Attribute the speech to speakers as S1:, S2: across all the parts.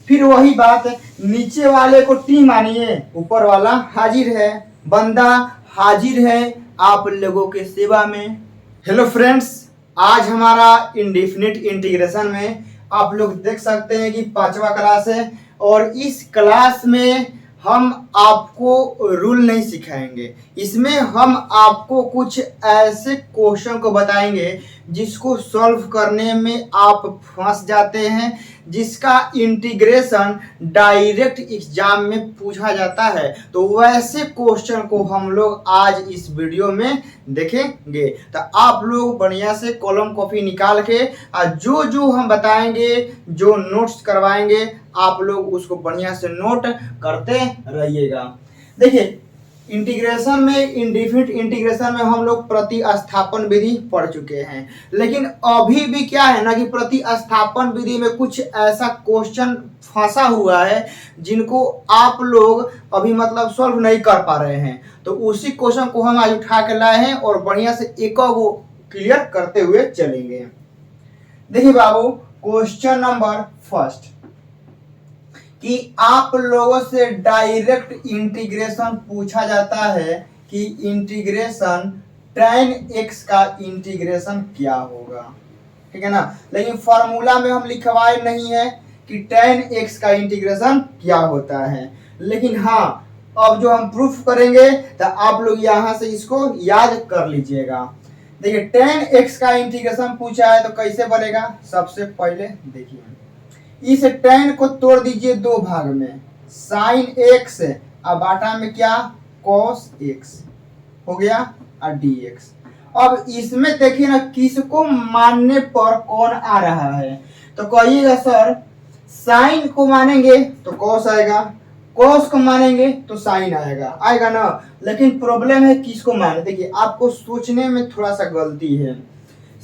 S1: फिर वही बात, नीचे वाले को टी मानिए, ऊपर वाला हाजिर है, बंदा हाजिर है आप लोगों के सेवा में। हेलो फ्रेंड्स, आज हमारा इंडेफिनिट इंटीग्रेशन में आप लोग देख सकते हैं कि 5वां क्लास है और इस क्लास में हम आपको रूल नहीं सिखाएंगे। इसमें हम आपको कुछ ऐसे क्वेश्चन को बताएंगे जिसको सॉल्व करने में आप फंस जाते हैं, जिसका इंटीग्रेशन डायरेक्ट एग्जाम में पूछा जाता है। तो वैसे क्वेश्चन को हम लोग आज इस वीडियो में देखेंगे। तो आप लोग बढ़िया से कलम कॉपी निकाल के जो जो हम बताएंगे, जो नोट्स करवाएंगे, आप लोग उसको बढ़िया से नोट करते रहिएगा। देखिए, इंटीग्रेशन में, इंडेफिनिट इंटीग्रेशन में हम लोग प्रतिस्थापन विधि पढ़ चुके हैं, लेकिन अभी भी क्या है ना कि प्रतिस्थापन विधि में कुछ ऐसा क्वेश्चन फंसा हुआ है जिनको आप लोग अभी मतलब सॉल्व नहीं कर पा रहे हैं। तो उसी क्वेश्चन को हम आज उठा के लाए हैं और बढ़िया से एक को क्लियर करते हुए चलेंगे। देखिए बाबू, क्वेश्चन नंबर फर्स्ट कि आप लोगों से डायरेक्ट इंटीग्रेशन पूछा जाता है कि इंटीग्रेशन tan x का इंटीग्रेशन क्या होगा, ठीक है ना। लेकिन फॉर्मूला में हम लिखवाए नहीं है कि tan x का इंटीग्रेशन क्या होता है, लेकिन हाँ, अब जो हम प्रूफ करेंगे तो आप लोग यहां से इसको याद कर लीजिएगा। देखिए, tan x का इंटीग्रेशन पूछा है तो कैसे बनेगा। सबसे पहले देखिए, इस tan को तोड़ दीजिए दो भाग में, sin x और बाटा में क्या cos x हो गया और dx। अब इसमें देखिए ना, किसको मानने पर कौन आ रहा है। तो कहिएगा सर, sin को मानेंगे तो cos आएगा, cos को मानेंगे तो sin आएगा, आएगा ना। लेकिन प्रॉब्लम है किसको माने। देखिए, आपको सोचने में थोड़ा सा गलती है।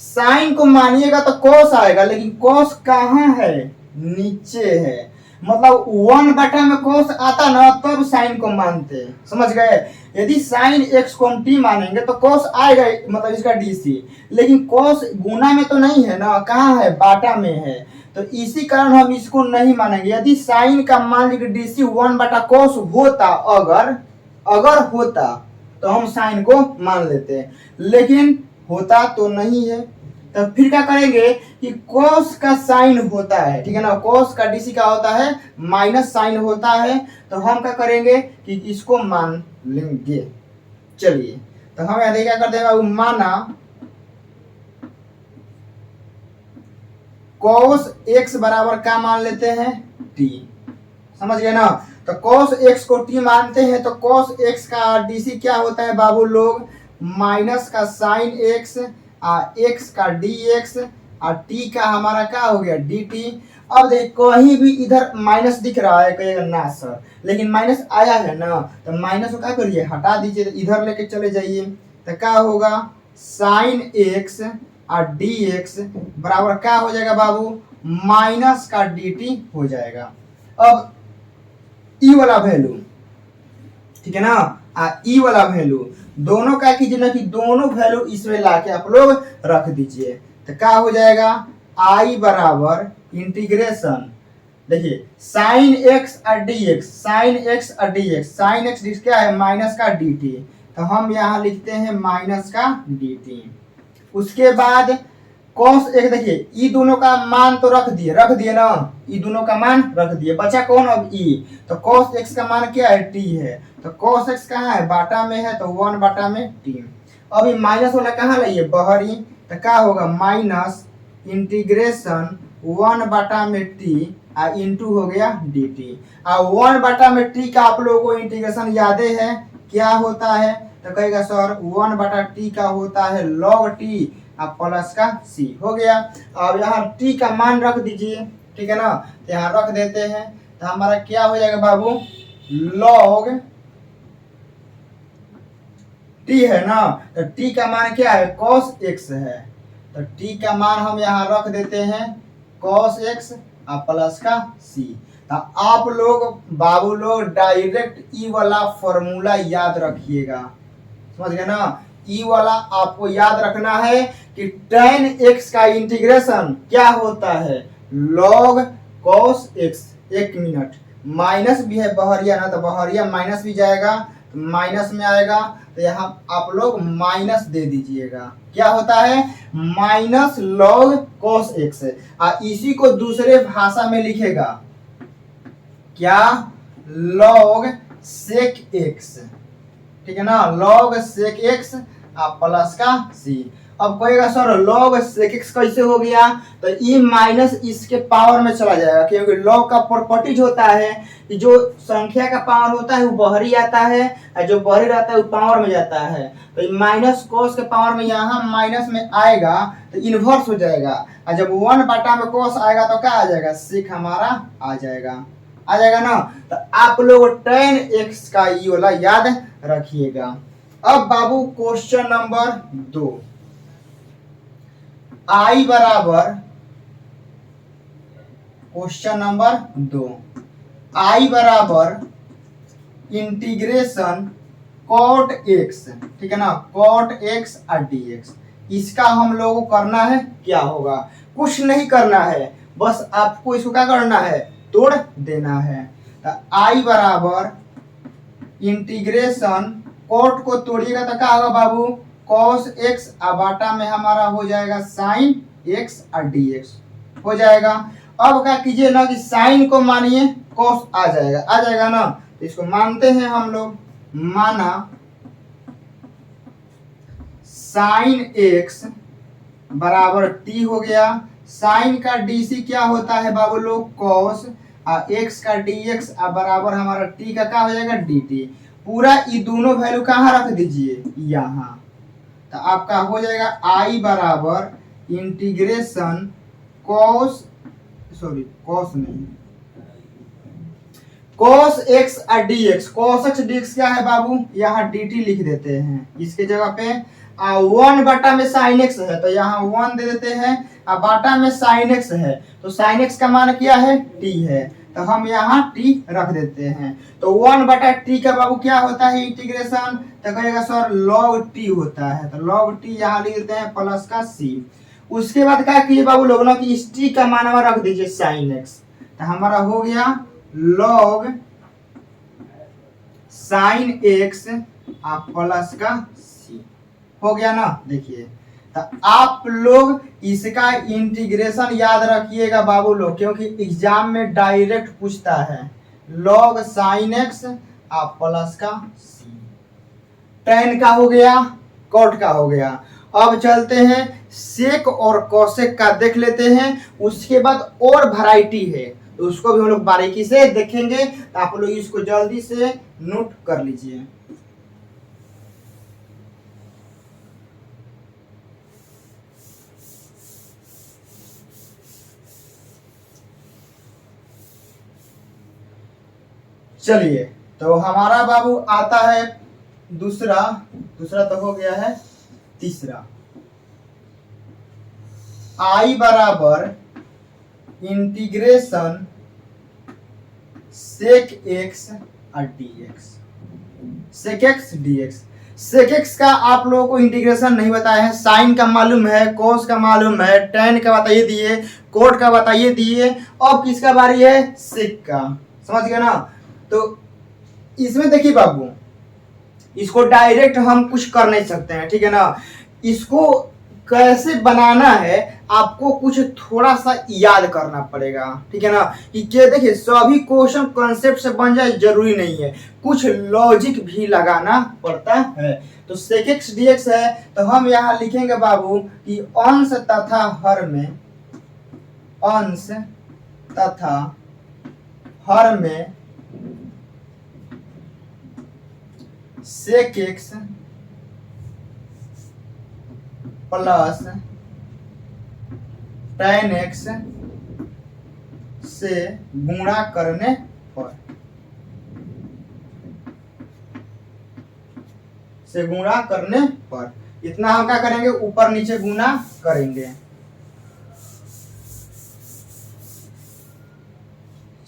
S1: sin को मानिएगा तो cos आएगा, लेकिन cos कहाँ है, नीचे है। मतलब 1 में cos आता ना तब sin को मानते, समझ गए। यदि sin x को हम t मानेंगे तो cos आएगा, मतलब इसका dc, लेकिन cos गुना में तो नहीं है ना, कहाँ है, बाटा में है। तो इसी कारण हम इसको नहीं मानेंगे। यदि sin का मान लीजिए dc 1/cos होता, अगर होता तो हम sin को मान लेते हैं, लेकिन होता तो नहीं है। तो फिर क्या करेंगे कि cos का साइन होता है, ठीक है ना, cos का dc का होता है माइनस साइन होता है। तो हम क्या करेंगे कि इसको मान लेंगे। चलिए, तो हम यहां क्या कर देंगे, माना cos x बराबर क्या मान लेते हैं, t, समझ गए ना। तो cos x को t मानते हैं तो cos x का dc क्या होता है बाबू लोग, माइनस का साइन x, x का dx और t का हमारा क्या हो गया dt। अब देखो, कहीं भी इधर माइनस दिख रहा है, कहेगा ना सर, लेकिन माइनस आया है ना, तो माइनस को क्या करिए, हटा दीजिए, इधर लेके चले जाइए। तो क्या होगा, साइन x और dx बराबर क्या हो जाएगा बाबू, माइनस का dt हो जाएगा। अब ई वाला वैल्यू, ठीक है ना, ई वाला वैल्यू दोनों क्या कीजिए ना कि दोनों वैल्यू इसमें लाके आप लोग रख दीजिए। तो क्या हो जाएगा, आई बराबर इंटीग्रेशन, देखिए साइन एक्स और dx, साइन एक्स और dx, साइन एक्स क्या है, माइनस का dt। तो हम यहाँ लिखते हैं माइनस का dt। उसके बाद cos x, देखिए ई दोनों का मान तो रख दिए ना, ई दोनों का मान रख दिए, बचा कौन अब ई। तो cos x का मान क्या है, t है। तो cos x कहाँ है, बाटा में है, तो 1/t। अब ये माइनस वाला कहाँ लाइए, बहरी। तो क्या होगा, माइनस इंटीग्रेशन 1/t इंटू हो गया dt। और 1/t का आप लोगों को इंटीग्रेशन यादें है क्या होता है। तो कहेगा सर 1/t का होता है log t प्लस का c, हो गया। अब यहाँ t का मान रख दीजिए, ठीक है ना, तो यहाँ रख देते हैं। तो हमारा क्या हो जाएगा बाबू, log t है ना, तो t का मान क्या है, cos x है। तो t का मान हम यहाँ रख देते हैं cos x प्लस का c। तो आप लोग बाबू लोग डायरेक्ट ई वाला फॉर्मूला याद रखिएगा, समझ गए ना। ई वाला आपको याद रखना है कि tan x का इंटीग्रेशन क्या होता है, log cos x, एक मिनट। माइनस भी है बहरिया ना, तो बहरिया माइनस भी जाएगा तो माइनस में आएगा, तो यहाँ आप लोग माइनस दे दीजिएगा। क्या होता है? माइनस लॉग कॉस एक्स है। इसी को दूसरे भाषा में लिखेगा क्या? लॉग सेक एक्स, ठीक है ना, लॉग सेक एक्स प्लस का सी। अब कहेगा सर लॉग सेक एक्स कैसे हो गया? तो ई माइनस इसके पावर में चला जाएगा, क्योंकि लॉग का प्रॉपर्टीज होता है कि जो संख्या का पावर होता है वो बाहरी आता है, और जो बाहरी रहता है वो पावर में जाता है। तो माइनस कॉस के पावर में यहाँ माइनस में आएगा तो इन्वर्स हो जाएगा, और जब 1 में कॉस आएगा तो क्या आ जाएगा? सेक हमारा आ जाएगा ना। तो आप लोग tan x का ये वाला याद रखिएगा। अब बाबू क्वेश्चन नंबर 2, i बराबर, क्वेश्चन नंबर 2, i बराबर इंटीग्रेशन cot x, ठीक है ना, cot x और dx। इसका हम लोगों को करना है, क्या होगा? कुछ नहीं करना है, बस आपको इसको क्या करना है? तोड़ देना है। तो i बराबर इंटीग्रेशन, कोट को तोड़िएगा तो क्या होगा बाबू? cos x बाटा में हमारा हो जाएगा sin x और dx हो जाएगा। अब क्या कीजिए ना कि sin को मानिए cos आ जाएगा ना, तो इसको मानते हैं हम लोग। माना sin x बराबर t हो गया। sin का dc क्या होता है बाबू लोग? cos, x का dx बराबर हमारा t का क्या हो जाएगा? dt। पूरा ये दोनों वैल्यू कहाँ रख दीजिए? यहाँ। तो आपका हो जाएगा i बराबर इंटीग्रेशन cos x और dx। cos x dx क्या है बाबू? यहाँ dt लिख देते हैं इसके जगह पे। 1 में sin x है तो यहाँ 1 दे देते हैं, बाटा में sin x है तो sin x का मान क्या है? t है, तो हम यहाँ t रख देते हैं। तो 1/t का बाबू क्या होता है इंटीग्रेशन? तो कहेगा सर log t होता है, तो log t यहाँ लिख देते हैं प्लस का c। उसके बाद क्या किए बाबू लोग ना कि इस t का मान हमारा रख दीजिए sin x, तो हमारा हो गया log sin x प्लस का c हो गया ना। देखिए तो आप लोग इसका इंटीग्रेशन याद रखिएगा बाबू लोग, क्योंकि एग्जाम में डायरेक्ट पूछता है। log sin x प्लस का c, tan का हो गया, cot का हो गया। अब चलते हैं सेक और कोसेक का देख लेते हैं। उसके बाद और वैरायटी है तो उसको भी हम लोग बारीकी से देखेंगे, तो आप लोग इसको जल्दी से नोट कर लीजिए। चलिए तो हमारा बाबू आता है दूसरा तो हो गया है तीसरा। i बराबर इंटीग्रेशन सेक एक्स और dx। Sec x dx। Sec x का आप लोगों को इंटीग्रेशन नहीं बताया है। साइन का मालूम है, कोस का मालूम है, टेन का बताइए दिए, कोट का बताइए दिए। अब किसका बारी है? सेक का। समझ गया ना। तो इसमें देखिए बाबू, इसको डायरेक्ट हम कुछ कर नहीं सकते हैं, ठीक है ना। इसको कैसे बनाना है आपको कुछ थोड़ा सा याद करना पड़ेगा, ठीक है ना। कि क्या देखिए सभी क्वेश्चन कॉन्सेप्ट से बन जाए जरूरी नहीं है, कुछ लॉजिक भी लगाना पड़ता है। तो सेक एक्स dx है तो हम यहाँ लिखेंगे बाबू कि अंश तथा हर में sec x plus tan x से गुणा करने पर इतना हम क्या करेंगे? ऊपर नीचे गुणा करेंगे।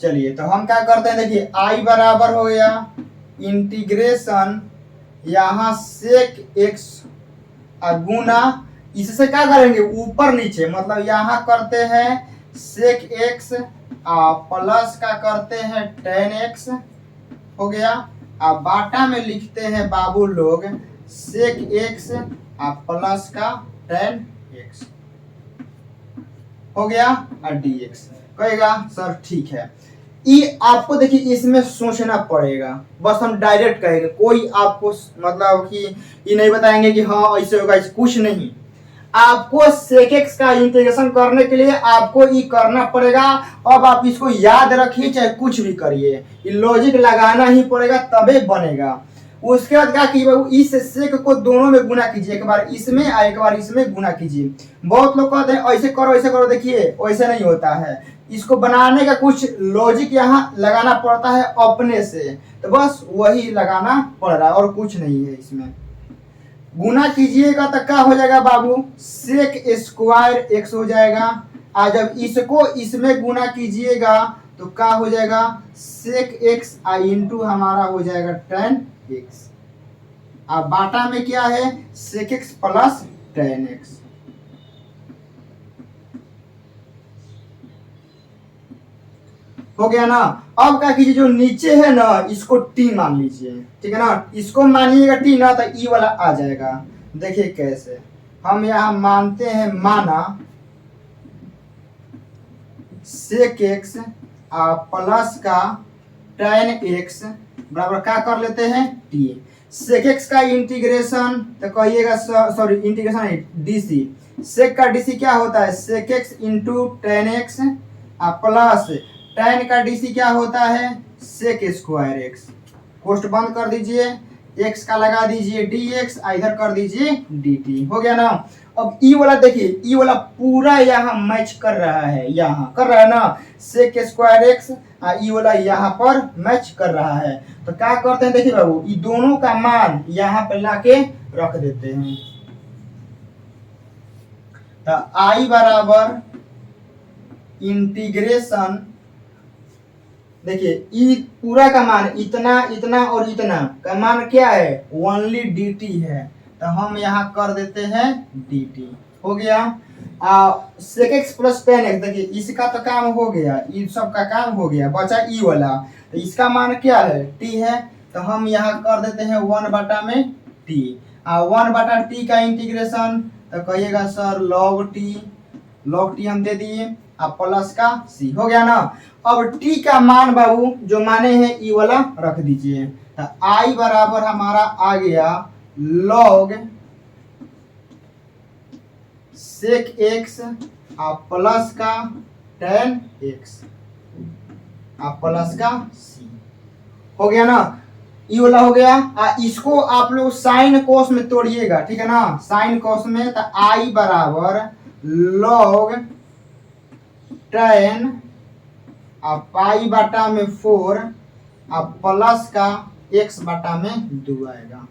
S1: चलिए तो हम क्या करते हैं, देखिए i बराबर हो गया इंटीग्रेशन यहाँ सेक एक्स गुना, इससे क्या करेंगे? ऊपर नीचे, मतलब यहाँ करते हैं सेक एक्स प्लस का करते हैं 10x हो गया। अब बाटा में लिखते हैं बाबू लोग sec x प्लस का 10x हो गया और dx कहेगा सर ठीक है। ये आपको देखिए इसमें सोचना पड़ेगा, बस हम डायरेक्ट कहेंगे, कोई आपको मतलब कि ये नहीं बताएंगे कि हाँ ऐसे होगा, ऐसे कुछ नहीं। आपको sec x का इंटीग्रेशन करने के लिए आपको ये करना पड़ेगा। अब आप इसको याद रखिए चाहे कुछ भी करिए, ये लॉजिक लगाना ही पड़ेगा तबे बनेगा। उसके बाद क्या कीजिए, इस सेक को दोनों में गुना कीजिए, एक बार इसमें और एक बार इसमें गुना कीजिए। बहुत लोग कहते हैं ऐसे करो, देखिए ऐसे नहीं होता है। इसको बनाने का कुछ लॉजिक यहाँ लगाना पड़ता है अपने से, तो बस वही लगाना पड़ रहा है और कुछ नहीं है। इसमें गुना कीजिएगा तो क्या हो जाएगा बाबू, सेक स्क्वायर एक्स हो जाएगा। और जब इसको इसमें गुना कीजिएगा तो क्या हो जाएगा, सेक एक्स इंटू हमारा हो जाएगा 10x। अब बाटा में क्या है, सेक एक्स प्लस 10x हो गया ना। अब क्या कीजिए, जो नीचे है ना इसको t मान लीजिए, ठीक है ना। इसको मानिएगा t ना तो ई वाला आ जाएगा। देखिए कैसे हम यहां मानते हैं, माना सेक एक्स प्लस का 10x बराबर क्या कर लेते हैं t। सेक एक्स का इंटीग्रेशन तो कहिएगा सॉरी इंटीग्रेशन डीसी, सेक का डीसी क्या होता है, सेक एक्स इंटू 10x प्लस 10 का डीसी क्या होता है, सेक स्क्वायर एक्स। कोष्ट बंद कर दीजिए, x का लगा दीजिए dx, इधर कर दीजिए dt हो गया ना। अब ई वाला देखिए, ई वाला पूरा यहाँ मैच कर रहा है, यहाँ कर रहा है ना, सेक स्क्वायर एक्स ई वाला यहाँ पर मैच कर रहा है। तो क्या करते हैं देखिए बाबू, ये दोनों का मान यहाँ पे लाके रख देते हैं। तो आई बराबर इंटीग्रेशन, देखिए ई पूरा का मान इतना इतना और इतना का मान क्या है, ओनली dt है। तो हम यहाँ कर देते हैं dt हो गया। सेक एक्स प्लस 10x, देखिए इसका तो काम हो गया, इन सब का काम हो गया, बचा ई वाला। तो इसका मान क्या है, t है। तो हम यहाँ कर देते हैं 1 बटा में t। 1 बटा t का इंटीग्रेशन तो कहिएगा सर log t हम दे दिए, अब प्लस का c हो गया ना। अब t का मान बाबू जो माने हैं ई वाला रख दीजिए। तो i बराबर हमारा आ गया log सेक एक्स प्लस का 10x प्लस का c हो गया ना, ई वाला हो गया। इसको आप लोग साइन कोस में तोड़िएगा, ठीक है ना, साइन कोस में। तो i बराबर log 10 पाई बटा में 4 प्लस का x बटा में 2 आएगा।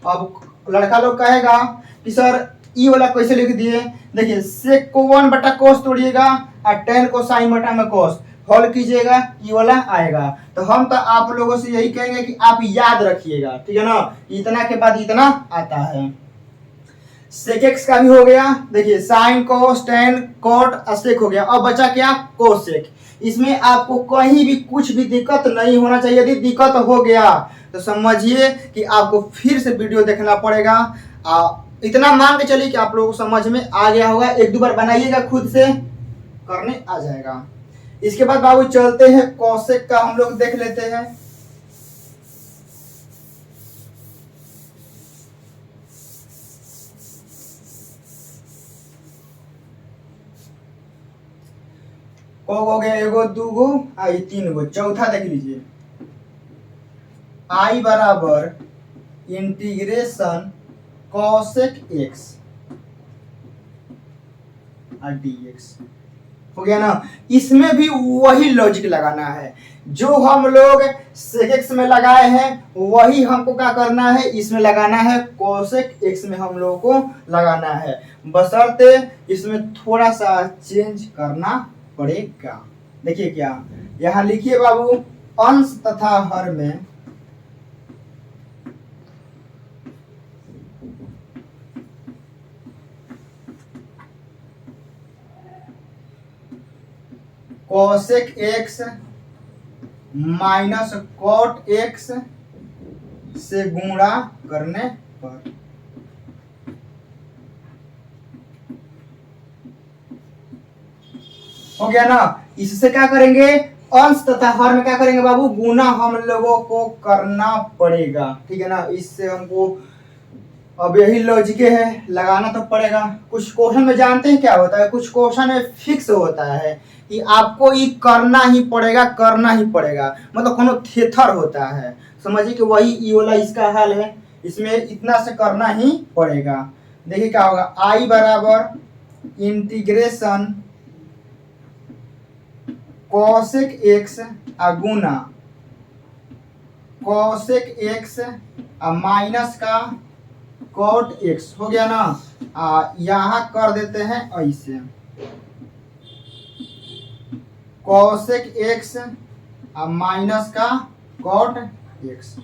S1: अब लड़का लोग कहेगा कि सर ई वाला कैसे लिख दिए, देखिए सेक को 1 बटा कोस तोड़िएगा और 10 को साइन बटा में कोस, हल कीजिएगा ई वाला आएगा। तो हम तो आप लोगों से यही कहेंगे कि आप याद रखिएगा, ठीक है ना, इतना के बाद इतना आता है। सेक एक्स का भी हो गया, देखिए साइन कोस 10 कॉट सेक हो गया। अब बचा क्या, कोसेक। इसमें आपको कहीं भी कुछ भी दिक्कत नहीं होना चाहिए। यदि दिक्कत हो गया तो समझिए कि आपको फिर से वीडियो देखना पड़ेगा। इतना मान के चलिए कि आप लोगों को समझ में आ गया होगा। एक दो बार बनाइएगा, खुद से करने आ जाएगा। इसके बाद बाबू चलते हैं कोसेक का, हम लोग देख लेते हैं। को हो गया, एगो दूगो आई तीन गो, चौथा देख लीजिए। आई बराबर इंटीग्रेशन कोसेक एक्स dx हो गया ना। इसमें भी वही लॉजिक लगाना है जो हम लोग सेक एक्स में लगाए हैं, वही हमको क्या करना है, इसमें लगाना है, कोसेक एक्स में हम लोगों को लगाना है। बशर्ते इसमें थोड़ा सा चेंज करना पड़ेगा। देखिए क्या यहाँ लिखिए बाबू, अंश तथा हर में cosec x minus cot x से गुणा करने पर। हो गया ना। इससे क्या करेंगे, अंश तथा हर में क्या करेंगे बाबू, गुना हम लोगों को करना पड़ेगा। ठीक है ना, इससे हमको अब यही लॉजिक है, लगाना तो पड़ेगा। कुछ क्वेश्चन में जानते हैं क्या होता है, कुछ क्वेश्चन में फिक्स होता है कि आपको ये करना ही पड़ेगा, करना ही पड़ेगा, मतलब कोनो थेथर होता है, समझिए कि वही ई वाला इसका हल है, इसमें इतना से करना ही पड़ेगा। देखिए क्या होगा, आई बराबर इंटीग्रेशन कोसेक एक्स गुना कोसेक एक्स माइनस का कॉट एक्स। हो गया ना। यहां कर देते हैं ऐसे, कोसेक एक्स माइनस का कॉट एक्स।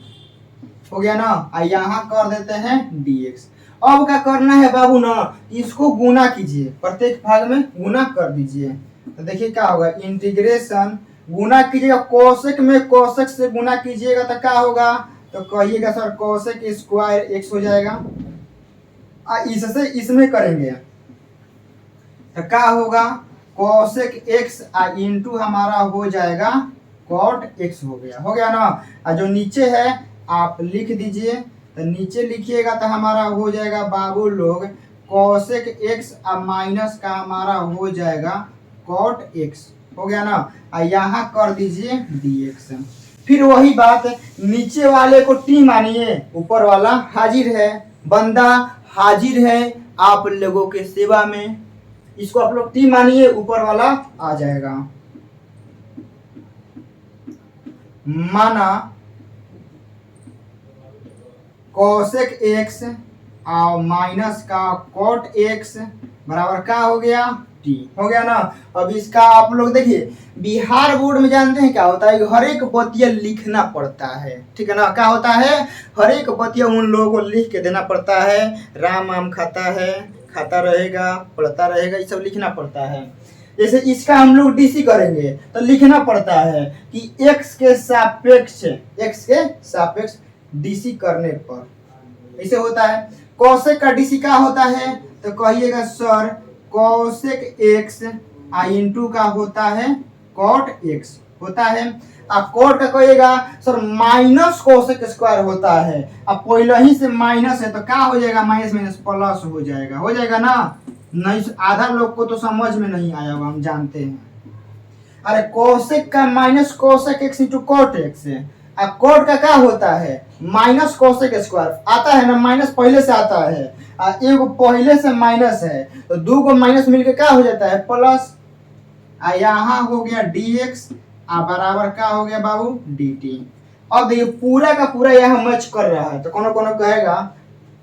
S1: हो गया ना। यहां कर देते हैं dx। अब क्या करना है बाबू ना, इसको गुना कीजिए, प्रत्येक भाग में गुना कर दीजिए। तो देखिए क्या होगा, इंटीग्रेशन गुना कीजिएगा, कोसेक में कोसेक से गुना कीजिएगा तो क्या होगा, तो कहिएगा सर कोसेक स्क्वायर एक्स हो जाएगा। इससे इसमें करेंगे तो क्या होगा, कोसेक एक्स इंटू हमारा हो जाएगा कॉट एक्स। हो गया, हो गया ना। जो नीचे है आप लिख दीजिए, तो नीचे लिखिएगा तो हमारा हो जाएगा बाबू लोग कोसेक एक्स माइनस का हमारा हो जाएगा कॉट एक्स। हो गया ना। यहाँ कर दीजिए dx। फिर वही बात, नीचे वाले को टी मानिए, ऊपर वाला हाजिर है, बंदा हाजिर है आप लोगों के सेवा में। इसको आप लोग टी मानिए, ऊपर वाला आ जाएगा। माना कोसेक एक्स माइनस का कॉट एक्स बराबर क्या हो गया, टी। हो गया ना। अब इसका आप लोग देखिए, बिहार बोर्ड में जानते हैं क्या होता है, हर एक बतिया लिखना पड़ता है। ठीक है ना, क्या होता है, हर एक बतिया उन लोगों को लिख के देना पड़ता है। राम आम खाता है, खाता रहेगा, पढ़ता रहेगा, ये सब लिखना पड़ता है। जैसे इसका हम लोग डीसी करेंगे तो लिखना पड़ता है कि एक्स के सापेक्ष डीसी करने पर ऐसे होता है। कोसेक का डीसी क्या होता है, तो कहिएगा सर कोसेक एक्स इंटू का होता है कॉट एक्स होता है। कॉट का कहिएगा सर माइनस कोसेक स्क्वायर होता है। अब पहले ही से माइनस है तो क्या हो जाएगा, माइनस माइनस प्लस हो जाएगा। हो जाएगा ना। नहीं, आधा लोग को तो समझ में नहीं आया होगा, हम जानते हैं। अरे कोसेक का minus cosec x into cot x है। अब कॉट का क्या होता है, माइनस कोसेक स्क्वायर आता है ना, माइनस पहले से आता है। एक पहले से माइनस है तो दो को माइनस मिलके क्या हो जाता है, प्लस। यहाँ हो गया dx बराबर क्या हो गया बाबू, dt। अब देखिए पूरा का पूरा यहाँ मैच कर रहा है, तो कोनो कोनो कहेगा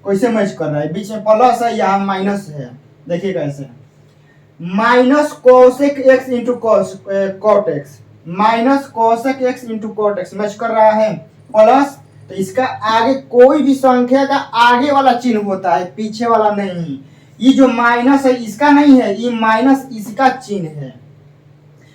S1: कैसे मैच कर रहा है, बीच में प्लस है, यहाँ माइनस है। देखिए कैसे, minus cosec x into cot x, minus cosec x into cot x match कर रहा है, प्लस। तो इसका आगे कोई भी संख्या का आगे वाला चिन्ह होता है, पीछे वाला नहीं। ये जो माइनस है इसका नहीं है, ये माइनस इसका चिन्ह है।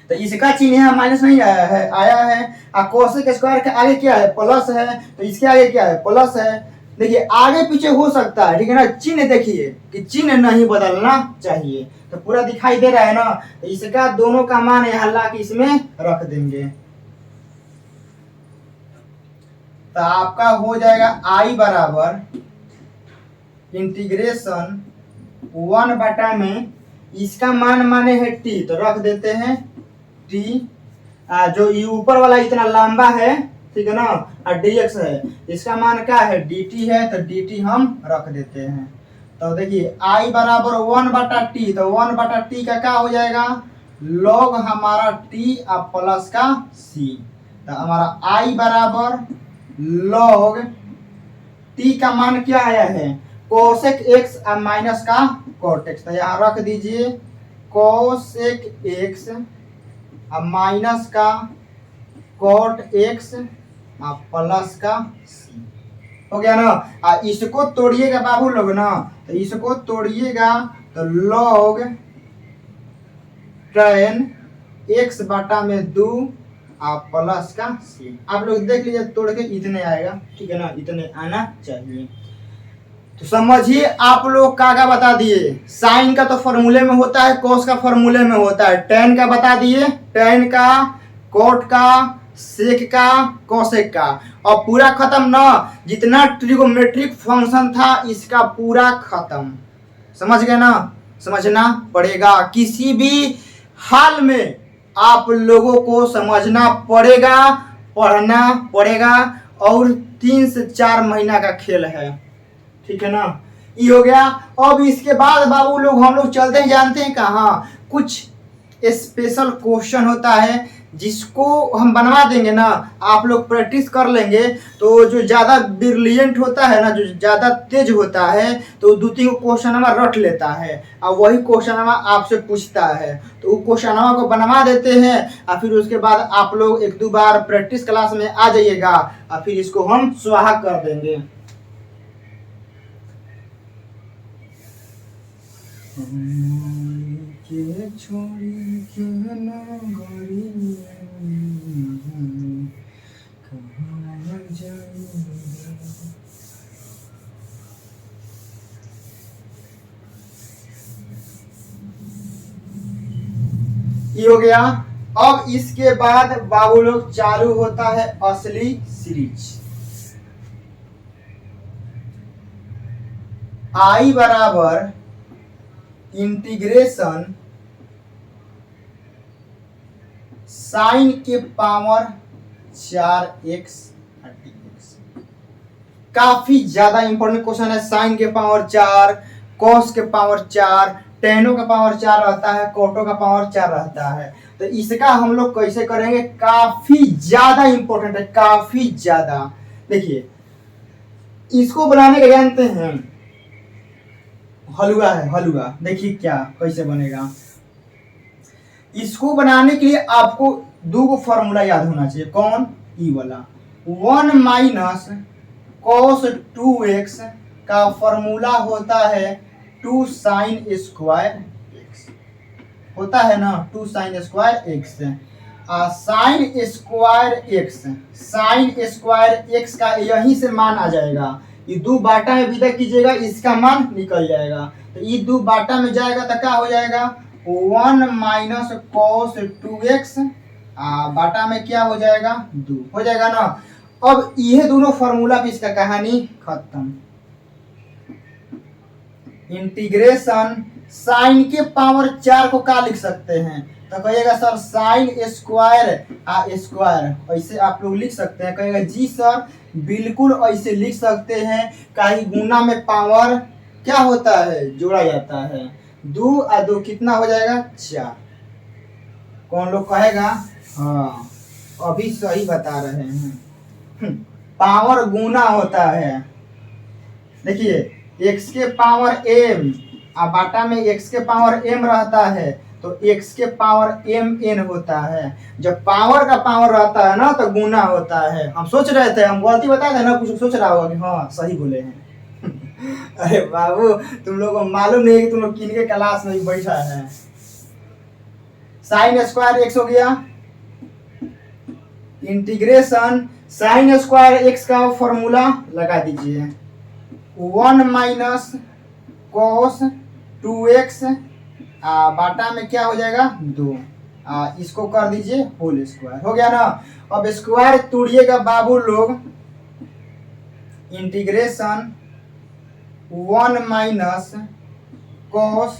S1: तो इसका चिन्ह यहाँ माइनस नहीं आया है, आया है। कोसेक स्क्वायर के आगे क्या है, प्लस है, तो इसके आगे क्या है, प्लस है। देखिए आगे पीछे हो सकता है, ठीक है ना। चिन्ह देखिए कि चिन्ह नहीं बदलना चाहिए। तो पूरा दिखाई दे रहा है ना, तो इसका दोनों का मान यहाँ ला के इसमें रख देंगे, तो आपका हो जाएगा आई बराबर इंटीग्रेशन 1 में इसका मान माने है टी, तो रख देते हैं टी। जो ये ऊपर वाला इतना लंबा है, ठीक है ना, और dx है, इसका मान क्या है, dt है, तो dt हम रख देते हैं। तो देखिए i बराबर 1/t, तो 1/t का क्या हो जाएगा, log हमारा t प्लस का c। तो हमारा i बराबर log t का मान क्या आया है, कोसेक एक्स माइनस का कॉट एक्स। तो यहाँ रख दीजिए कोसेक एक्स माइनस का कॉट एक्स प्लस का सी। हो गया ना। इसको तोड़िएगा बाबू लोग ना, तो इसको तोड़िएगा तो log tan एक्स बटा में 2 आप प्लस का सी। आप लोग देख लीजिए तोड़ के इतने आएगा, ठीक है ना, इतने आना चाहिए। तो समझिए आप लोग का बता दिए, साइन का तो फॉर्मूले में होता है, कोस का फॉर्मूले में होता है, टेन का बता दिए, टेन का, कोट का, सेक का, कोसेक का, और पूरा खत्म ना, जितना ट्रिगोमेट्रिक फंक्शन था इसका पूरा खत्म। समझ गए ना, समझना पड़ेगा, किसी भी हाल में आप लोगों को समझना पड़ेगा, पढ़ना पड़ेगा, और 3 से 4 महीना का खेल है, ठीक है ना। ये हो गया। अब इसके बाद बाबू लोग हम लोग चलते हैं, जानते हैं कहाँ, कुछ स्पेशल क्वेश्चन होता है जिसको हम बनवा देंगे ना, आप लोग प्रैक्टिस कर लेंगे तो जो ज़्यादा ब्रिलियंट होता है ना, जो ज़्यादा तेज होता है, तो 2-3 क्वेश्चन रट लेता है और वही क्वेश्चन आपसे पूछता है, तो वो क्वेश्चन को बनवा देते हैं और फिर उसके बाद आप लोग 1-2 बार प्रैक्टिस क्लास में आ जाइएगा और फिर इसको हम स्वाहा कर देंगे। के छोड़ी के नगरी कहाँ जाई। ये हो गया। अब इसके बाद बाबू लोग चालू होता है असली सीरीज। आई बराबर इंटीग्रेशन साइन के पावर 4x dx। काफी ज्यादा इंपॉर्टेंट क्वेश्चन है। साइन के पावर 4, कॉस के पावर 4, टेनो का पावर 4 रहता है, कोटो का पावर 4 रहता है। तो इसका हम लोग कैसे करेंगे, काफी ज्यादा इंपॉर्टेंट है, काफी ज्यादा। देखिए इसको बनाने के जानते हैं, हलवा है, हलवा। देखिए क्या कैसे बनेगा। इसको बनाने के लिए आपको 2 फॉर्मूला याद होना चाहिए। कौन, ई वाला 1 माइनस कॉस 2x का फॉर्मूला होता है 2 साइन स्क्वायर x, होता है ना 2 sine square x। Sine square x का यहीं से मान आ जाएगा। ये 2 बाटा में विदा कीजिएगा, इसका मान निकल जाएगा। तो ये 2 बाटा में जाएगा तो क्या हो जाएगा, 1 माइनस कॉस 2x बाटा में क्या हो जाएगा, 2 हो जाएगा ना। अब ये दोनों फॉर्मूला पे इसका कहानी खत्म। इंटीग्रेशन साइन के पावर 4 को क्या लिख सकते हैं, तो कहिएगा सर साइन स्क्वायर स्क्वायर, ऐसे आप लोग लिख सकते हैं। कहिएगा जी सर बिल्कुल ऐसे लिख सकते हैं। कहीं गुना में पावर क्या होता है, जोड़ा जाता है। 2 और 2 कितना हो जाएगा, 4। कौन लोग कहेगा, हाँ अभी सही बता रहे हैं। पावर गुना होता है। देखिए x के पावर m और बाटा में x के पावर m रहता है, तो x के पावर mn होता है। जब पावर का पावर रहता है ना तो गुना होता है। हम सोच रहे थे, हम गलती बताए थे ना, कुछ सोच रहा होगा कि हाँ सही बोले हैं। अरे बाबू तुम लोगों को मालूम नहीं कि तुम लोग किनके क्लास में बैठा है। साइन स्क्वायर x हो गया। इंटीग्रेशन साइन स्क्वायर x का फॉर्मूला लगा दीजिए, 1 माइनस कॉस 2x बाटा में क्या हो जाएगा, 2। इसको कर दीजिए होल स्क्वायर, हो गया ना। अब स्क्वायर तोड़िएगा बाबू लोग। इंटीग्रेशन 1 माइनस कॉस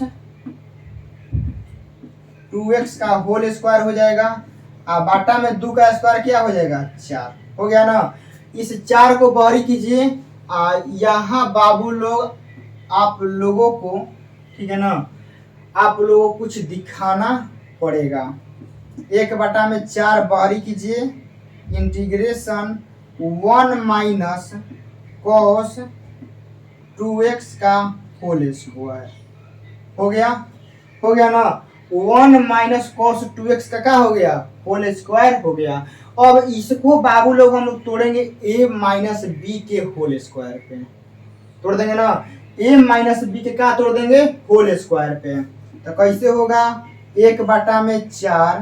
S1: 2x का होल स्क्वायर हो जाएगा, बाटा में 2 का स्क्वायर क्या हो जाएगा, 4 हो गया ना। इस 4 को बाहरी कीजिए। यहाँ बाबू लोग आप लोगों को, ठीक है ना, आप लोगों को कुछ दिखाना पड़ेगा। 1 बटा में 4 बाहरी कीजिए। इंटीग्रेशन 1 माइनस कॉस 2x का होल स्क्वायर हो गया, हो गया ना। 1 माइनस कॉस 2x का क्या हो गया, होल स्क्वायर हो गया। अब इसको बाबू लोग हम लोग तोड़ेंगे a माइनस बी के होल स्क्वायर पे, तोड़ देंगे ना। a माइनस बी के क्या तोड़ देंगे, होल स्क्वायर पे। तो कैसे होगा, 1 बटा में 4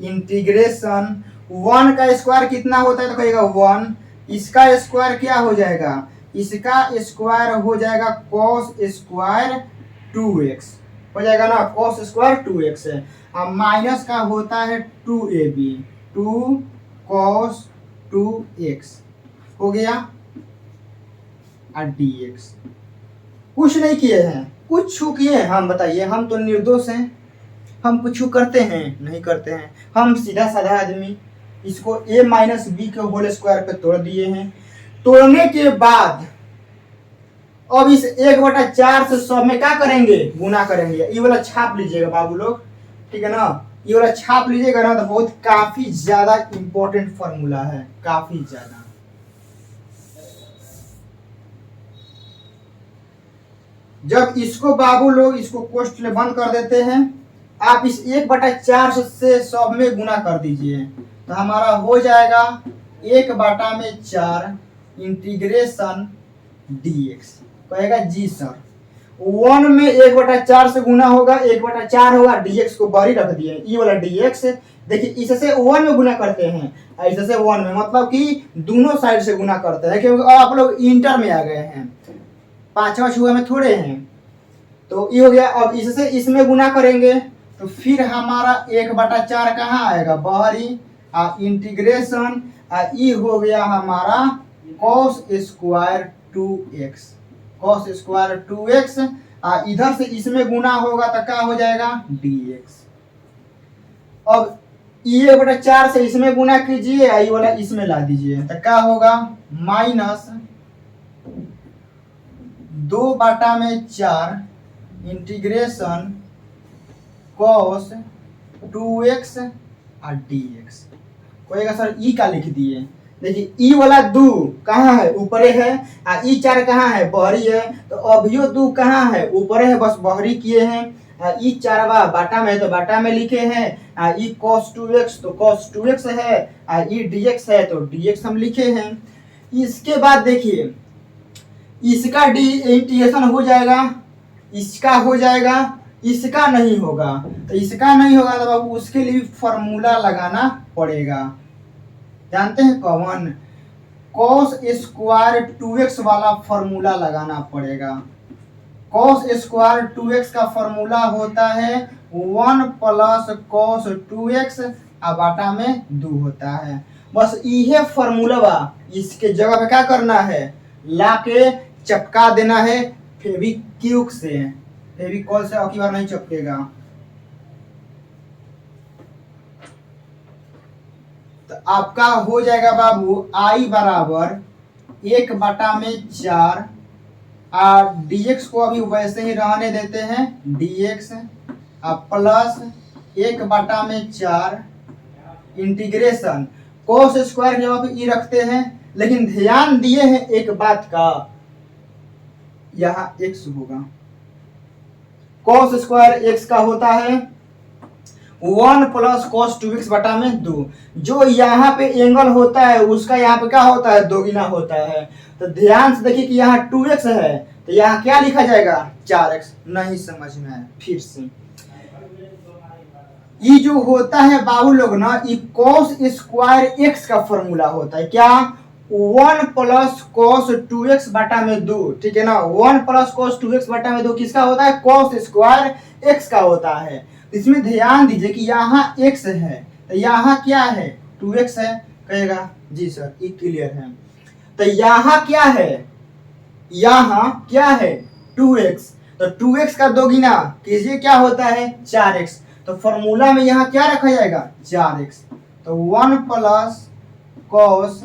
S1: इंटीग्रेशन 1 का स्क्वायर कितना होता है तो कहेगा 1, इसका स्क्वायर क्या हो जाएगा, इसका स्क्वायर हो जाएगा cos स्क्वायर 2x हो जाएगा ना, cos स्क्वायर 2x है। अब माइनस का होता है 2ab 2 cos 2x हो गया और dx। कुछ नहीं किए हैं, कुछ किए हैं हम, बताइए, हम तो निर्दोष हैं, हम कुछ करते हैं नहीं करते हैं, हम सीधा साधा आदमी इसको a माइनस बी के होल स्क्वायर पे तोड़ दिए हैं। तोड़ने के बाद अब इस 1/4 से सब में क्या करेंगे, गुना करेंगे। ये वाला छाप लीजिएगा बाबू लोग, ठीक है ना, ये वाला छाप लीजिएगा ना, तो बहुत काफी ज्यादा इंपॉर्टेंट फॉर्मूला है, काफी ज्यादा। जब इसको बाबू लोग इसको कोष्ठ में बंद कर देते हैं, आप इस 1/4 से सब में गुना कर दीजिए, तो हमारा हो जाएगा 1/4 इंटीग्रेशन dx। कहेगा जी सर 1 में 1/4 से गुना होगा, 1/4 होगा, dx को बाहरी रख दिए, ये वाला dx देखिए, इससे 1 में गुना करते हैं, इससे 1 में, मतलब कि दोनों साइड से गुना करते हैं, क्योंकि आप लोग इंटर में आ गए हैं, 5वां छुआ में थोड़े हैं। तो ये हो गया। अब इससे इसमें गुना करेंगे तो फिर हमारा 1/4 कहाँ आएगा, बाहरी, इंटीग्रेशन ई हो गया हमारा cos square 2x, cos square 2x, इधर से इसमें गुना होगा तो क्या हो जाएगा dx। अब ये 1/4 से इसमें गुना कीजिए, ये वाला इसमें ला दीजिए, तो क्या होगा माइनस 2/4 इंटीग्रेशन cos 2x और dx। कोएगा सर ई का लिख दिए, देखिए ई वाला 2 कहाँ है, ऊपरे है, ई 4 कहाँ है, बहरी है, तो अभियो 2 कहाँ है, ऊपरे है, बस बहरी किए हैं। ई 4 बाटा में है तो बाटा में लिखे हैं, ई cos 2x तो cos 2x है, ई dx है तो dx हम लिखे हैं। इसके बाद देखिए इसका इंटीग्रेशन हो जाएगा, इसका हो जाएगा, इसका नहीं होगा, तो इसका नहीं होगा तो बाबू उसके लिए फॉर्मूला लगाना पड़ेगा। जानते हैं कौन, cos स्क्वायर 2x वाला फॉर्मूला लगाना पड़ेगा। cos स्क्वायर 2x का फॉर्मूला होता है 1 + cos 2x बाटा में 2 होता है। बस यह फॉर्मूला इसके जगह पे क्या करना है, लाके चपका देना है फेविक्विक से, फेविकॉल से अब की बार नहीं चपकेगा। तो आपका हो जाएगा बाबू I बराबर 1/4 और dx को अभी वैसे ही रहने देते हैं, dx plus 1/4 integration cos square जब आप ई रखते हैं, लेकिन ध्यान दिए हैं एक बात का, यहाँ x होगा, cos स्क्वायर x का होता है 1 + cos 2x बटा में 2। जो यहाँ पे एंगल होता है उसका यहाँ पे क्या होता है, दोगुना होता है। तो ध्यान से देखिए कि यहाँ 2x है तो यहाँ क्या लिखा जाएगा 4x। नहीं समझ में आया, फिर से ये जो होता है बाबू लोग ना, ये cos स्क्वायर x का फॉर्मूला होता है, क्या 1 + cos 2x बटा में 2, ठीक है ना। 1 + cos 2x बटा में 2 किसका होता है, cos स्क्वायर x का होता है। इसमें ध्यान दीजिए कि यहाँ x है तो यहाँ क्या है 2x है, कहेगा जी सर ये क्लियर है। तो यहाँ क्या है, यहाँ क्या है 2x, तो 2x का दोगुना कीजिए क्या होता है 4x, तो फॉर्मूला में यहाँ क्या रखा जाएगा 4x। तो 1 + cos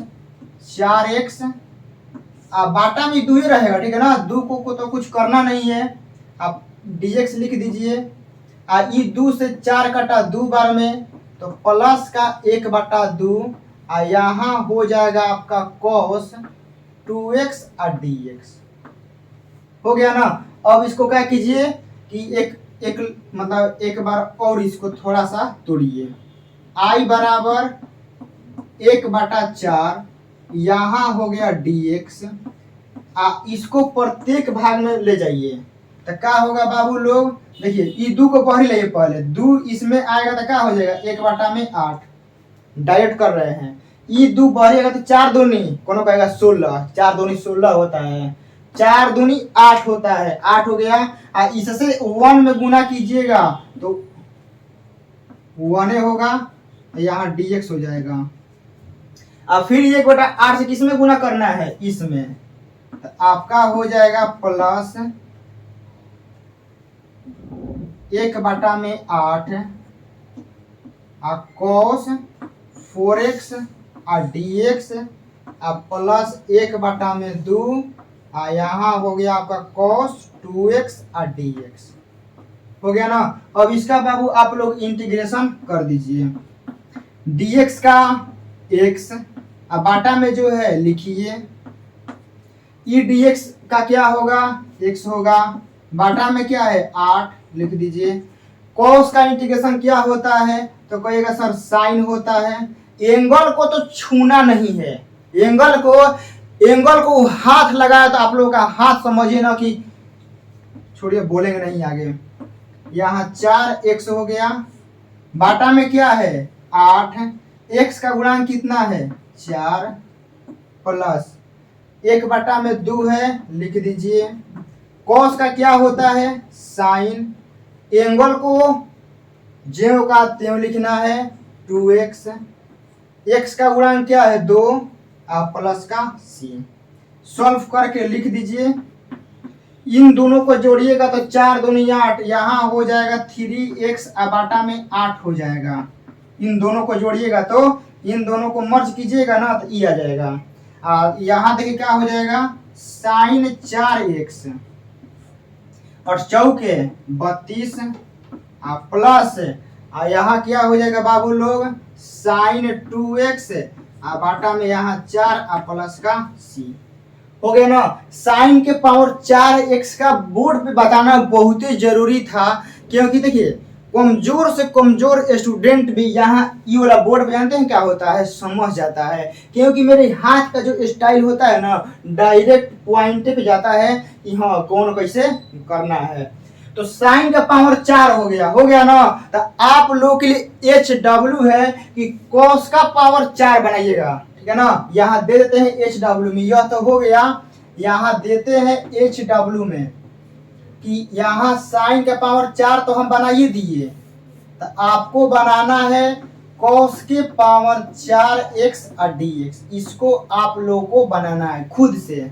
S1: 4x बाटा में 2 ही रहेगा, ठीक है ना, 2 को तो कुछ करना नहीं है, आप dx लिख दीजिए। ये 2 से 4 कटा 2 बार में, तो प्लस का 1/2 यहाँ हो जाएगा आपका cos 2x और dx हो गया ना। अब इसको क्या कीजिए कि एक मतलब एक बार और इसको थोड़ा सा तोड़िए, I बराबर 1/4 यहाँ हो गया dx, इसको प्रत्येक भाग में ले जाइए, तो क्या होगा बाबू लोग, देखिए ई 2 को पढ़ लिए पहले, 2 इसमें आएगा तो क्या हो जाएगा 1/8, डायरेक्ट कर रहे हैं। ई 2 बढ़ेगा तो 4 दूनी कोनो कहेगा 16, 4 दूनी 16 होता है, 4 दूनी 8 होता है, 8 हो गया। और इससे 1 में गुना कीजिएगा तो 1 होगा, यहाँ dx हो जाएगा। अब फिर 1/8 से किसमें गुना करना है, इसमें, तो आपका हो जाएगा plus 1/8 cos 4x dx plus 1/2 यहाँ हो गया आपका cos 2x dx हो गया ना। अब इसका बाबू आप लोग इंटीग्रेशन कर दीजिए, dx का x बाटा में जो है लिखिए, ई dx का क्या होगा x होगा, बाटा में क्या है 8 लिख दीजिए। cos का इंटीग्रेशन क्या होता है, तो कहेगा सर साइन होता है। एंगल को तो छूना नहीं है, एंगल को हाथ लगाया तो आप लोगों का हाथ समझिए ना कि, छोड़िए बोलेंगे नहीं आगे। यहाँ 4x हो गया, बाटा में क्या है 8, x का गुणांक कितना है 4, प्लस 1/2 है लिख दीजिए। cos का क्या होता है साइन, एंगल को ज्यों का त्यों लिखना है 2x, x का गुणांक क्या है 2 और प्लस का c, सॉल्व करके लिख दीजिए। इन दोनों को जोड़िएगा तो 4 दूनी 8, यहाँ हो जाएगा 3x बाटा में 8 हो जाएगा। इन दोनों को जोड़िएगा तो, इन दोनों को मर्ज कीजिएगा ना तो ये आ जाएगा। यहाँ देखिए क्या हो जाएगा साइन 4x और चौके 32 प्लस यहाँ क्या हो जाएगा बाबू लोग साइन 2x बाटा में यहाँ 4 प्लस का c हो गया ना। साइन के पावर 4x का बोर्ड पे बताना बहुत ही जरूरी था, क्योंकि देखिए कमजोर से कमजोर स्टूडेंट भी यहाँ ये वाला बोर्ड पे जानते हैं क्या होता है समझ जाता है, क्योंकि मेरे हाथ का जो स्टाइल होता है ना डायरेक्ट पॉइंट पे जाता है कि हाँ कौन कैसे करना है। तो साइन का पावर 4 हो गया ना। तो आप लोग के लिए HW है कि cos का पावर 4 बनाइएगा, ठीक है ना। यहाँ दे देते हैं HW में, यह तो हो गया। यहाँ देते हैं HW में कि यहाँ साइन का पावर 4 तो हम बना ही दिए, तो आपको बनाना है cos के पावर 4x dx, इसको आप लोगों को बनाना है खुद से,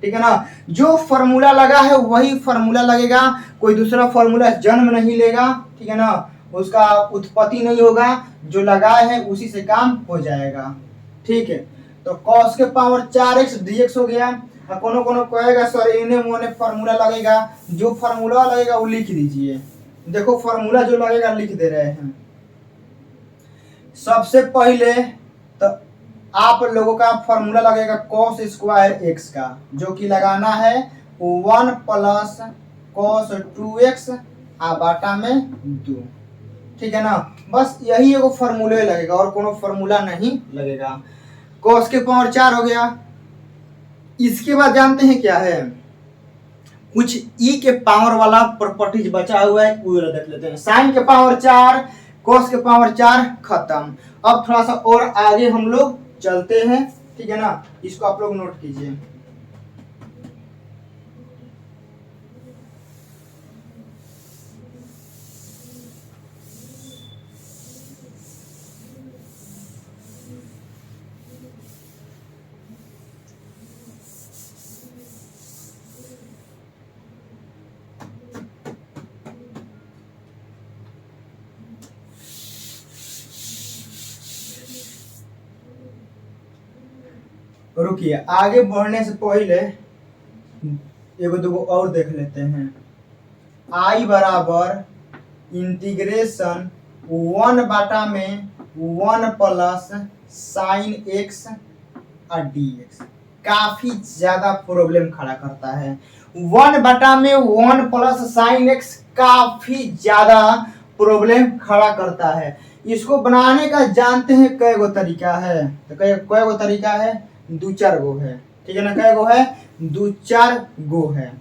S1: ठीक है ना। जो फॉर्मूला लगा है वही फॉर्मूला लगेगा, कोई दूसरा फॉर्मूला जन्म नहीं लेगा, ठीक है ना, उसका उत्पत्ति नहीं होगा, जो लगाए हैं उसी से काम हो जाएगा, ठीक है। तो cos के पावर 4x dx हो गया। कोनो कोनो कहेगा सर इन्हें मोने फॉर्मूला लगेगा, जो फॉर्मूला लगेगा वो लिख दीजिए। देखो फॉर्मूला जो लगेगा लिख दे रहे हैं। सबसे पहले तो आप लोगों का फॉर्मूला लगेगा cos स्क्वायर x का, जो कि लगाना है 1 प्लस cos 2x बाटा में 2, ठीक है ना। बस यही एगो फॉर्मूला लगेगा और कोनो फॉर्मूला नहीं लगेगा। cos के पावर 4 हो गया। इसके बाद जानते हैं क्या है, कुछ e के पावर वाला प्रॉपर्टीज बचा हुआ है, वो देख लेते हैं। साइन के पावर 4, cos के पावर 4 खत्म। अब थोड़ा सा और आगे हम लोग चलते हैं, ठीक है ना, इसको आप लोग नोट कीजिए। रुकिए, आगे बढ़ने से पहले एगो दो और देख लेते हैं। I बराबर इंटीग्रेशन 1 बाटा में 1 प्लस साइन x dx काफी ज्यादा प्रॉब्लम खड़ा करता है। 1 बाटा में 1 प्लस साइन x काफी ज्यादा प्रॉब्लम खड़ा करता है। इसको बनाने का जानते हैं कई गो तरीका है, तो कई गो तरीका है, 2-4 गो है, ठीक है ना। कई गो है 2-4 गो है।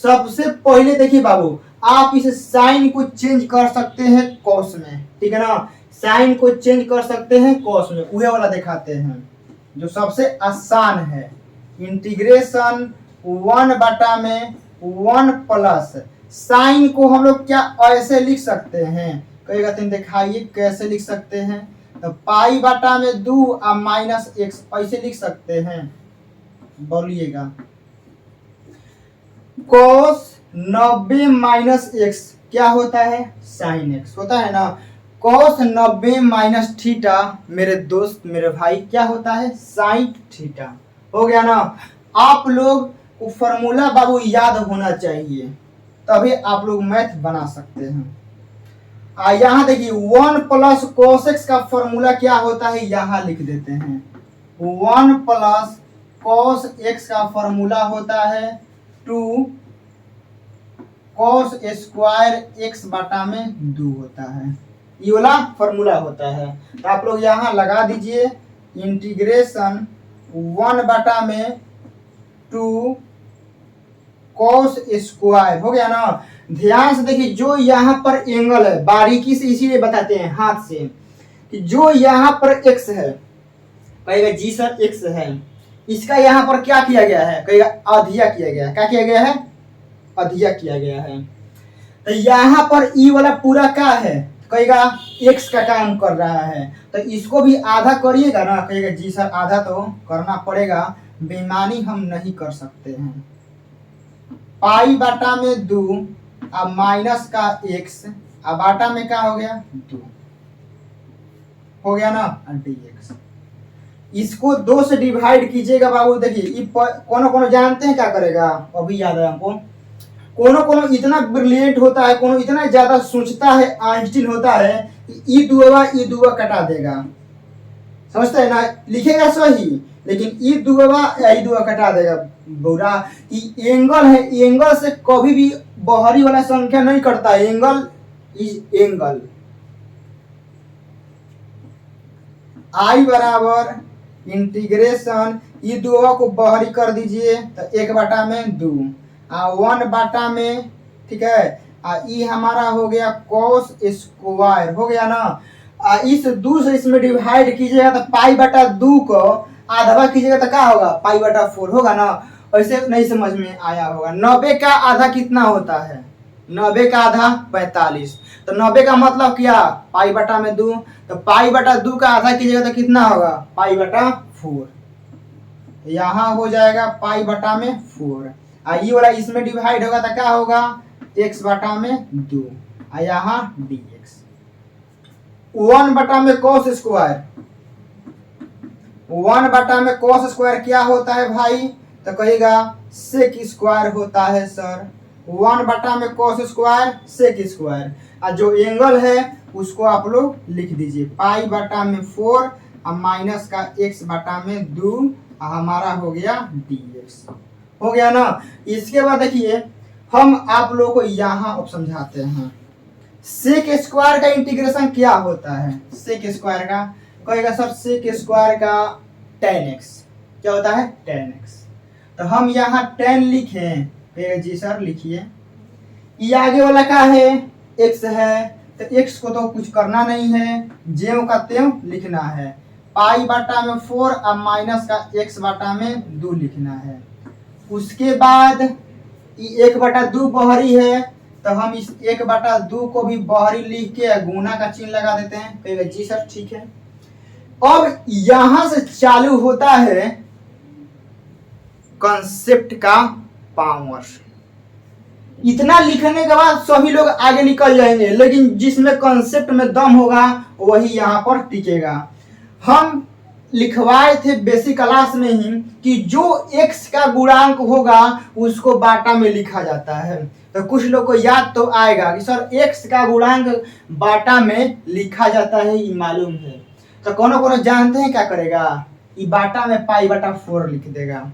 S1: सबसे पहले देखिए बाबू, आप इस साइन को चेंज कर सकते हैं कॉस में, ठीक है ना। साइन को चेंज कर सकते हैं कॉस में, वह वाला दिखाते हैं जो सबसे आसान है। इंटीग्रेशन 1/1 प्लस साइन को हम लोग क्या ऐसे लिख सकते हैं, कहेगा तो दिखाइए कैसे लिख सकते हैं। तो π/2 और -x ऐसे लिख सकते हैं, बोलिएगा। cos 90 माइनस एक्स क्या होता है, साइन एक्स होता है ना। cos 90 माइनस थीटा मेरे दोस्त मेरे भाई क्या होता है, साइन थीटा। हो गया ना। आप लोग को फॉर्मूला बाबू याद होना चाहिए, तभी आप लोग मैथ बना सकते हैं। यहाँ देखिए 1 प्लस cos x का फॉर्मूला क्या होता है, यहाँ लिख देते हैं। 1 प्लस cos x का फॉर्मूला होता है 2 cos स्क्वायर x/2 होता है, ये वाला फॉर्मूला होता है। तो आप लोग यहाँ लगा दीजिए इंटीग्रेशन 1/2 cos स्क्वायर, हो गया ना। ध्यान से देखिए, जो यहाँ पर एंगल है, बारीकी से इसीलिए बताते हैं हाथ से, कि जो यहाँ पर x है, कहेगा जी सर x है, इसका यहाँ पर क्या किया गया है, कहेगा अधिया किया गया है। क्या किया गया है, अधिया किया गया है। तो यहाँ पर ई वाला पूरा क्या है, कहेगा x का काम कर रहा है, तो इसको भी आधा करिएगा ना, कहेगा जी सर आधा तो करना पड़ेगा, बेईमानी हम नहीं कर सकते हैं। π/2 अब माइनस का x, अब बाटा में क्या हो गया 2, हो गया ना dx। इसको 2 से डिवाइड कीजिएगा बाबू। देखिए कोनो जानते हैं क्या करेगा, अभी याद है हमको। कोनो इतना ब्रिलियंट होता है, कोनो इतना ज्यादा सोचता है, आइंस्टीन होता है कि ई दुआ कटा देगा, समझते हैं ना। लिखेगा सही लेकिन ई दुआ कटा देगा। बुरा एंगल है, एंगल से कभी भी बाहरी वाला संख्या नहीं करता, एंगल इज एंगल। आई बराबर इंटीग्रेशन ई दुआ को बाहरी कर दीजिए तो 1/2 1/में, ठीक है। ई हमारा हो गया cos स्क्वायर, हो गया ना। इस 2 से इसमें डिवाइड कीजिएगा तो π/2 को आधा कीजिएगा तो क्या होगा, π/4 होगा ना। ऐसे नहीं समझ में आया होगा। 90 का आधा कितना होता है, 90 का आधा 45, तो 90 का मतलब क्या, π/2, तो π/2 का आधा कीजिएगा तो कितना होगा, π/4। यहाँ हो जाएगा π/4। ये वाला इसमें डिवाइड होगा तो क्या होगा, x/2, यहाँ dx। 1/में cos स्क्वायर, 1/में cos स्क्वायर क्या होता है भाई, तो कहेगा सेक स्क्वायर होता है सर। 1/में cos स्क्वायर सेक स्क्वायर, और जो एंगल है उसको आप लोग लिख दीजिए π/4 और माइनस का x/2, हमारा हो गया dx, हो गया ना। इसके बाद देखिए हम आप लोगों को यहाँ अब समझाते हैं सेक स्क्वायर का इंटीग्रेशन क्या होता है। सेक स्क्वायर का कहेगा सर सेक स्क्वायर का tan x क्या होता है, tan x। तो हम यहाँ tan लिखें, कहेगा जी सर लिखिए। ये आगे वाला क्या है, x है, तो x को तो कुछ करना नहीं है, ज्यों का त्यों लिखना है। π/4 और माइनस का x/2 लिखना है। उसके बाद 1/2 बाहरी है, तो हम इस 1/2 को भी बाहरी लिख के गुना का चिन्ह लगा देते हैं, कहेगा जी सर ठीक है। अब यहां से चालू होता है कंसेप्ट का पावर। इतना लिखने के बाद सभी लोग आगे निकल जाएंगे, लेकिन जिसमें कंसेप्ट में दम होगा वही यहाँ पर टिकेगा। हम लिखवाए थे बेसिक क्लास में ही कि जो x का गुणांक होगा उसको बाटा में लिखा जाता है। तो कुछ लोग को याद तो आएगा कि सर x का गुणांक बाटा में लिखा जाता है, ये मालूम है। तो कोनो जानते हैं क्या करेगा, ये बाटा में π/4 लिख देगा।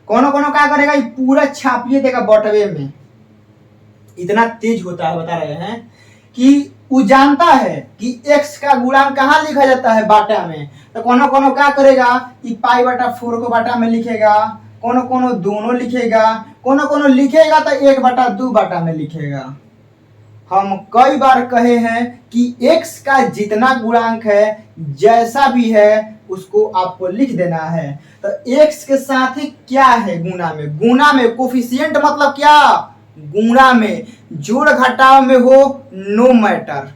S1: कोनो क्या करेगा, ये पूरा छापिए देगा बटवे में। इतना तेज होता है, बता रहे हैं कि वो जानता है कि x का गुणांक कहाँ लिखा जाता है, बाटा में। तो कोनो क्या करेगा, कि π/4 को बाटा में लिखेगा, कोनो कोनो दोनों लिखेगा, कोनो कोनो लिखेगा तो 1/2 बाटा में लिखेगा। हम कई बार कहे हैं कि x का जितना गुणांक है जैसा भी है उसको आपको लिख देना है। तो x के साथ ही क्या है गुणा में, गुणा में कोफिशिएंट मतलब क्या, गुणा में जोड़ घटाव में हो नो मैटर,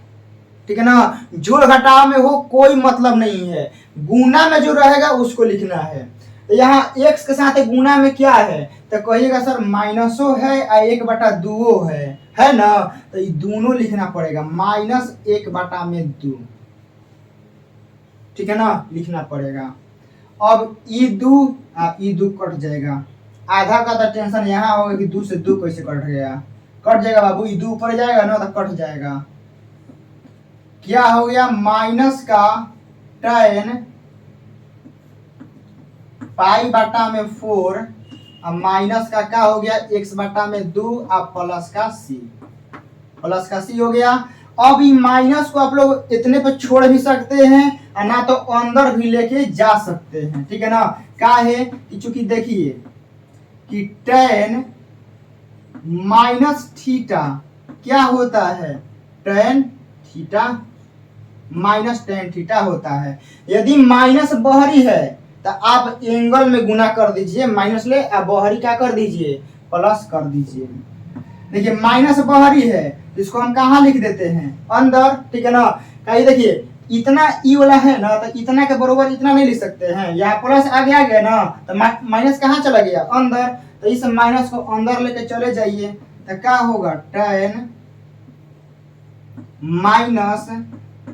S1: ठीक है ना, जोड़ घटाव में हो कोई मतलब नहीं है, गुणा में जो रहेगा उसको लिखना है। तो यहाँ x के साथ गुणा में क्या है तो कहिएगा सर माइनसो है और 1/2 है ना, तो ये दोनों लिखना पड़ेगा, -1/2, ठीक है ना, लिखना पड़ेगा। अब ई दू कट जाएगा, आधा का तो टेंशन यहाँ होगा कि 2 से 2 कैसे कट गया, कट जाएगा बाबू, ई दू ऊपर जाएगा ना तो कट जाएगा। क्या हो गया, माइनस का tan π/4 और माइनस का क्या हो गया x/2 और प्लस का c हो गया। अब ये माइनस को आप लोग इतने पे छोड़ भी सकते हैं और ना तो अंदर भी लेके जा सकते हैं, ठीक है ना। क्या है कि चूंकि देखिए कि tan -थीटा क्या होता है, tan थीटा -tan थीटा होता है। यदि माइनस बहरी है तो आप एंगल में गुना कर दीजिए, माइनस ले और बहरी क्या कर दीजिए, प्लस कर दीजिए। देखिए माइनस बहरी है इसको हम कहाँ लिख देते हैं, अंदर, ठीक है ना। कहीं देखिए इतना ई वाला है ना तो इतना के बराबर इतना नहीं लिख सकते हैं, यहाँ प्लस आगे आ गया ना तो माइनस कहाँ चला गया, अंदर, तो इस माइनस को अंदर लेके चले जाइए तो क्या होगा, tan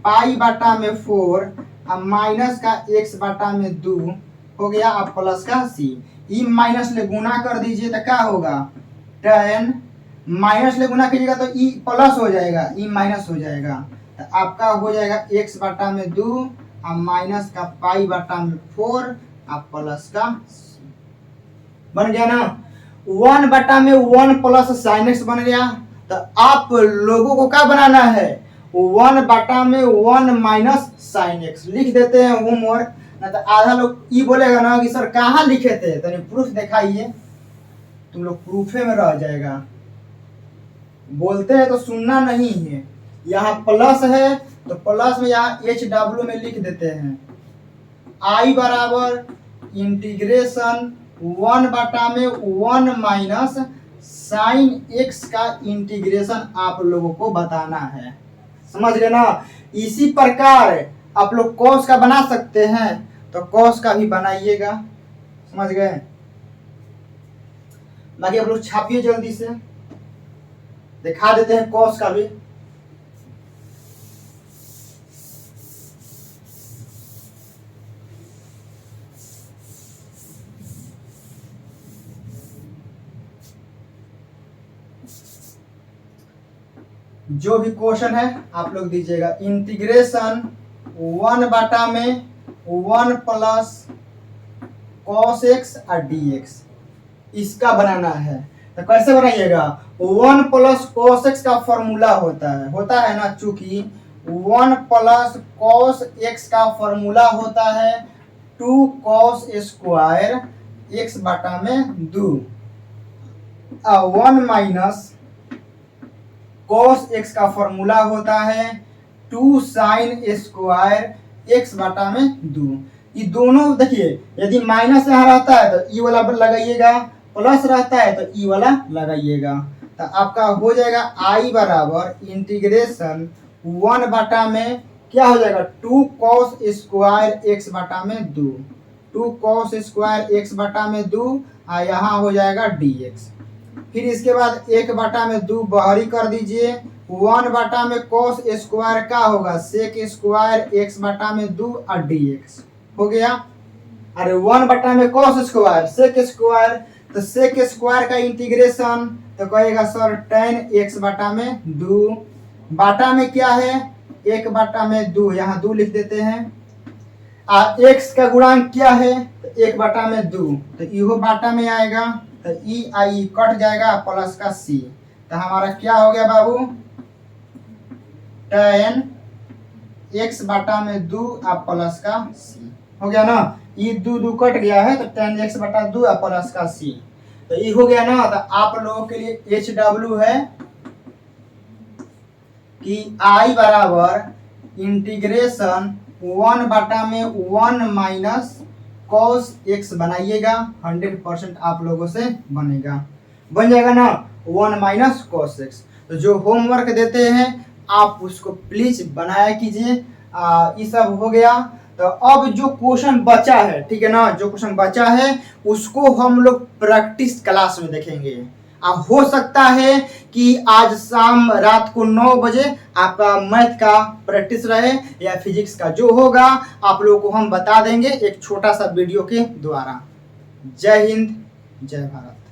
S1: -π/4 और माइनस का x/2 हो गया और प्लस का c, ई माइनस ले गुना कर दीजिए तो क्या होगा, tan माइनस ले गुना कीजिएगा तो ई प्लस हो जाएगा, ई माइनस हो जाएगा, तो आपका हो जाएगा x/2 और माइनस का π/4 और प्लस का c, बन गया ना। 1/1 प्लस sin x बन गया। तो आप लोगों को क्या बनाना है, 1/1 माइनस sin x लिख देते हैं होमवर्क। ना तो आधा लोग ये बोलेगा ना कि सर कहाँ लिखे थे, तो प्रूफ दिखाइए, तुम लोग प्रूफे में रह जाएगा, बोलते हैं तो सुनना नहीं है। यहाँ प्लस है तो प्लस में यहाँ HW में लिख देते हैं, I बराबर इंटीग्रेशन 1/1 माइनस sin x का इंटीग्रेशन आप लोगों को बताना है, समझ गए ना। इसी प्रकार आप लोग cos का बना सकते हैं तो cos का भी बनाइएगा, समझ गए। बाकी आप लोग छापिए जल्दी से, दिखा देते हैं cos का भी। जो भी क्वेश्चन है आप लोग दीजिएगा, इंटीग्रेशन 1/1 प्लस cos x और dx इसका बनाना है। तो कैसे बनाइएगा, 1 प्लस cos x का फॉर्मूला होता है ना, चूंकि 1 प्लस cos x का फॉर्मूला होता है 2 cos स्क्वायर x/2 और 1 माइनस cos x का फॉर्मूला होता है 2 sin स्क्वायर x/2। ये दोनों देखिए, यदि माइनस यहाँ रहता है तो ई वाला लगाइएगा, प्लस रहता है तो ई वाला लगाइएगा, तो आपका हो जाएगा I बराबर इंटीग्रेशन 1 में क्या हो जाएगा 2 cos square x/2, 2 cos square x/2 और यहाँ हो जाएगा dx। फिर इसके बाद 1/2 बाहरी कर दीजिए, 1 में cos स्क्वायर का होगा sec स्क्वायर x/2 और dx हो गया। अरे 1 में cos स्क्वायर sec स्क्वायर, तो sec स्क्वायर का इंटीग्रेशन तो कहेगा सर tan x/2, बाटा में क्या है 1/2, यहाँ 2 लिख देते हैं, और x का गुणांक क्या है 1/2, तो इहो बाटा में आएगा, तो ई आई कट जाएगा प्लस का c, तो हमारा क्या हो गया बाबू, tan x/2 और प्लस का c हो गया ना, ये दो दो कट गया है तो tan x बटा 2 प्लस का c, तो ये हो गया ना। तो आप लोगों के लिए एच डब्ल्यू है कि i बराबर इंटीग्रेशन 1 बटा में 1 माइनस cos x बनाइएगा, 100% आप लोगों से बनेगा, बन जाएगा ना 1 माइनस cos x। तो जो होमवर्क देते हैं आप उसको प्लीज बनाया कीजिए। ये सब हो गया। तो अब जो क्वेश्चन बचा है, ठीक है ना, जो क्वेश्चन बचा है उसको हम लोग प्रैक्टिस क्लास में देखेंगे। हो सकता है कि आज शाम रात को 9 बजे आपका मैथ का प्रैक्टिस रहे या फिजिक्स का, जो होगा आप लोगों को हम बता देंगे एक छोटा सा वीडियो के द्वारा। जय हिंद, जय भारत।